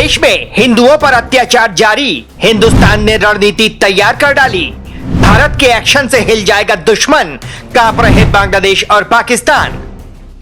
बांग्लादेश में हिंदुओं पर अत्याचार जारी, हिंदुस्तान ने रणनीति तैयार कर डाली। भारत के एक्शन से हिल जाएगा दुश्मन, कांप रहे बांग्लादेश और पाकिस्तान।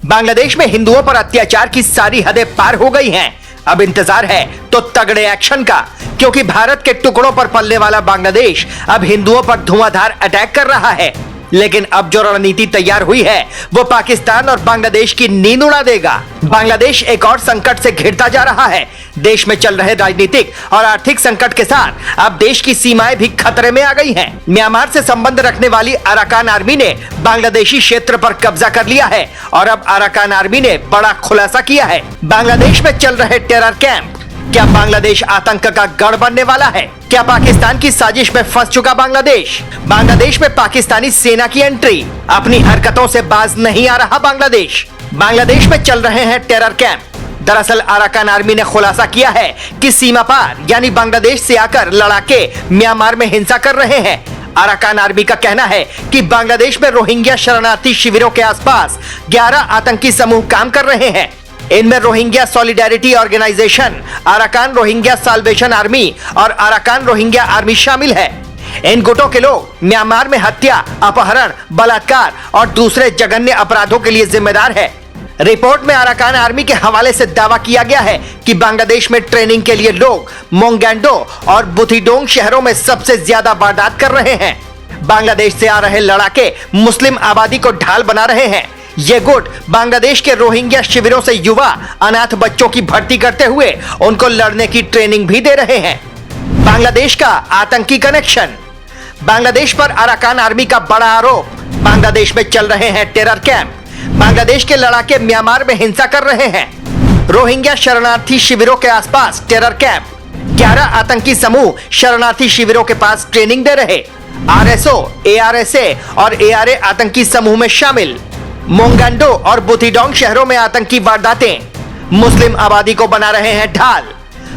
बांग्लादेश में हिंदुओं पर अत्याचार की सारी हदें पार हो गई हैं। अब इंतजार है तो तगड़े एक्शन का, क्योंकि भारत के टुकड़ों पर पलने वाला बांग्लादेश अब हिंदुओं पर धुआंधार अटैक कर रहा है। लेकिन अब जो रणनीति तैयार हुई है वो पाकिस्तान और बांग्लादेश की नींद उड़ा देगा। बांग्लादेश एक और संकट से घिरता जा रहा है। देश में चल रहे राजनीतिक और आर्थिक संकट के साथ अब देश की सीमाएं भी खतरे में आ गई हैं। म्यांमार से संबंध रखने वाली अराकान आर्मी ने बांग्लादेशी क्षेत्र पर कब्जा कर लिया है और अब अराकान आर्मी ने बड़ा खुलासा किया है। बांग्लादेश में चल रहे टेरर कैंप, क्या बांग्लादेश आतंक का गढ़ बनने वाला है? क्या पाकिस्तान की साजिश में फंस चुका बांग्लादेश? बांग्लादेश में पाकिस्तानी सेना की एंट्री, अपनी हरकतों से बाज नहीं आ रहा बांग्लादेश। बांग्लादेश में चल रहे हैं टेरर कैंप। दरअसल अराकान आर्मी ने खुलासा किया है कि सीमा पार यानी बांग्लादेश से आकर लड़ाके म्यांमार में हिंसा कर रहे हैं। अराकान आर्मी का कहना है कि बांग्लादेश में रोहिंग्या शरणार्थी शिविरों के आसपास 11 आतंकी समूह काम कर रहे हैं। इनमें Rohingya solidarity organisation, Arakan Rohingya salvation army और अराकान रोहिंग्या आर्मी शामिल है। इन गुटों के लोग म्यांमार में हत्या, अपहरण, बलात्कार और दूसरे जघन्य अपराधों के लिए जिम्मेदार है। रिपोर्ट में अराकान आर्मी के हवाले से दावा किया गया है कि बांग्लादेश में ट्रेनिंग के लिए लोग मोंगेंडो और बुथिडोंग शहरों में सबसे ज्यादा वारदात कर रहे हैं। बांग्लादेश से आ रहे लड़ाके मुस्लिम आबादी को ढाल बना रहे हैं। ये गुट बांग्लादेश के रोहिंग्या शिविरों से युवा अनाथ बच्चों की भर्ती करते हुए उनको लड़ने की ट्रेनिंग भी दे रहे हैं। बांग्लादेश का आतंकी कनेक्शन। बांग्लादेश पर अराकान आर्मी का बड़ा आरोप, बांग्लादेश में चल रहे हैं टेरर कैंप। बांग्लादेश के लड़ाके म्यांमार में हिंसा कर रहे हैं। रोहिंग्या शरणार्थी शिविरों के आसपास टेरर कैंप, 11 आतंकी समूह शरणार्थी शिविरों के पास ट्रेनिंग दे रहे। आरएसओ, एआरएसए और एआरए आतंकी समूह में शामिल। मोंगेंडो और बुथिडोंग शहरों में आतंकी वारदातें, मुस्लिम आबादी को बना रहे हैं ढाल।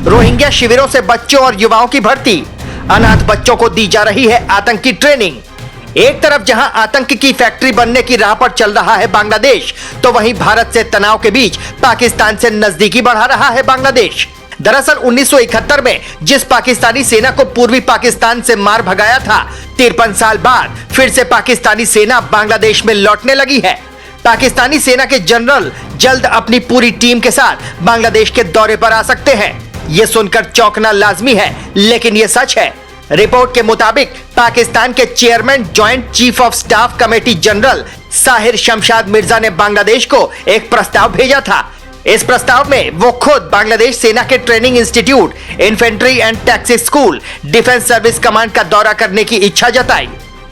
रोहिंग्या शिविरों से बच्चों और युवाओं की भर्ती, अनाथ बच्चों को दी जा रही है आतंकी ट्रेनिंग। एक तरफ जहां आतंक की फैक्ट्री बनने की राह पर चल रहा है बांग्लादेश, तो वहीं भारत से तनाव के बीच पाकिस्तान से नजदीकी बढ़ा रहा है बांग्लादेश। दरअसल 1971 में जिस पाकिस्तानी सेना को पूर्वी पाकिस्तान से मार भगाया था, 53 साल बाद फिर से पाकिस्तानी सेना बांग्लादेश में लौटने लगी है। पाकिस्तानी सेना के जनरल जल्द अपनी पूरी टीम के साथ बांग्लादेश के दौरे पर आ सकते हैं। यह सुनकर चौंकना लाजमी है, लेकिन यह सच है। रिपोर्ट के मुताबिक पाकिस्तान के chairman joint chief of staff committee general Sahir Shamshad Mirza ने बांग्लादेश को एक प्रस्ताव भेजा था। इस प्रस्ताव में वो खुद बांग्लादेश सेना के training institute, infantry and tactics school, defence service command का दौरा करने की इच्छा जताई।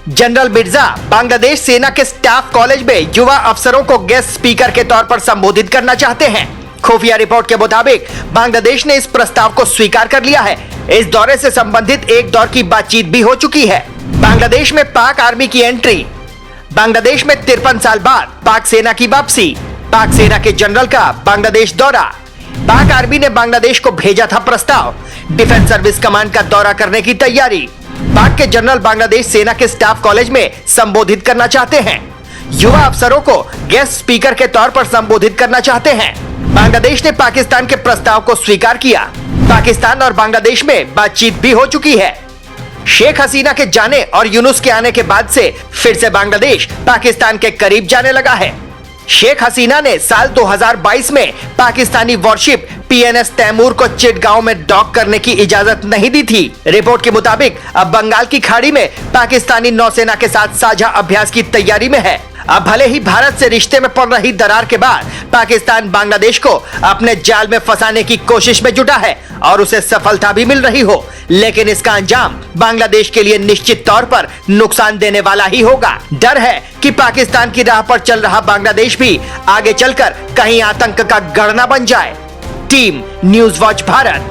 जनरल मिर्जा बांग्लादेश सेना के स्टाफ कॉलेज में युवा अफसरों को गेस्ट स्पीकर के तौर पर संबोधित करना चाहते हैं। खुफिया रिपोर्ट के मुताबिक बांग्लादेश ने इस प्रस्ताव को स्वीकार कर लिया है। इस दौरे से संबंधित एक दौर की बातचीत भी हो चुकी है। बांग्लादेश में पाक आर्मी की एंट्री। बांग्लादेश में 53 साल बाद पाक सेना की वापसी, पाक सेना के जनरल का बांग्लादेश दौरा। पाक आर्मी ने बांग्लादेश को भेजा था प्रस्ताव, डिफेंस सर्विस कमांड का दौरा करने की तैयारी। पाक के जनरल बांग्लादेश सेना के स्टाफ कॉलेज में संबोधित करना चाहते हैं। युवा अफसरों को गेस्ट स्पीकर के तौर पर संबोधित करना चाहते हैं। बांग्लादेश ने पाकिस्तान के प्रस्ताव को स्वीकार किया। पाकिस्तान और बांग्लादेश में बातचीत भी हो चुकी है। शेख हसीना के जाने और यूनुस के आने के बाद से फिर से बांग्लादेश पाकिस्तान के करीब जाने लगा है। शेख हसीना ने साल 2022 में पाकिस्तानी वॉरशिप पीएनएस तैमूर को चिटगांव में डॉक करने की इजाजत नहीं दी थी। रिपोर्ट के मुताबिक अब बंगाल की खाड़ी में पाकिस्तानी नौसेना के साथ साझा अभ्यास की तैयारी में है। अब भले ही भारत से रिश्ते में पड़ रही दरार के बाद पाकिस्तान बांग्लादेश को अपने जाल में फंसाने की कोशिश में जुटा है और उसे सफलता भी मिल रही हो, लेकिन इसका अंजाम बांग्लादेश के लिए निश्चित तौर पर नुकसान देने वाला ही होगा। डर है कि पाकिस्तान की राह पर चल रहा बांग्लादेश भी आगे चलकर कहीं आतंक का गढ़ न बन जाए। Team news watch Bharat.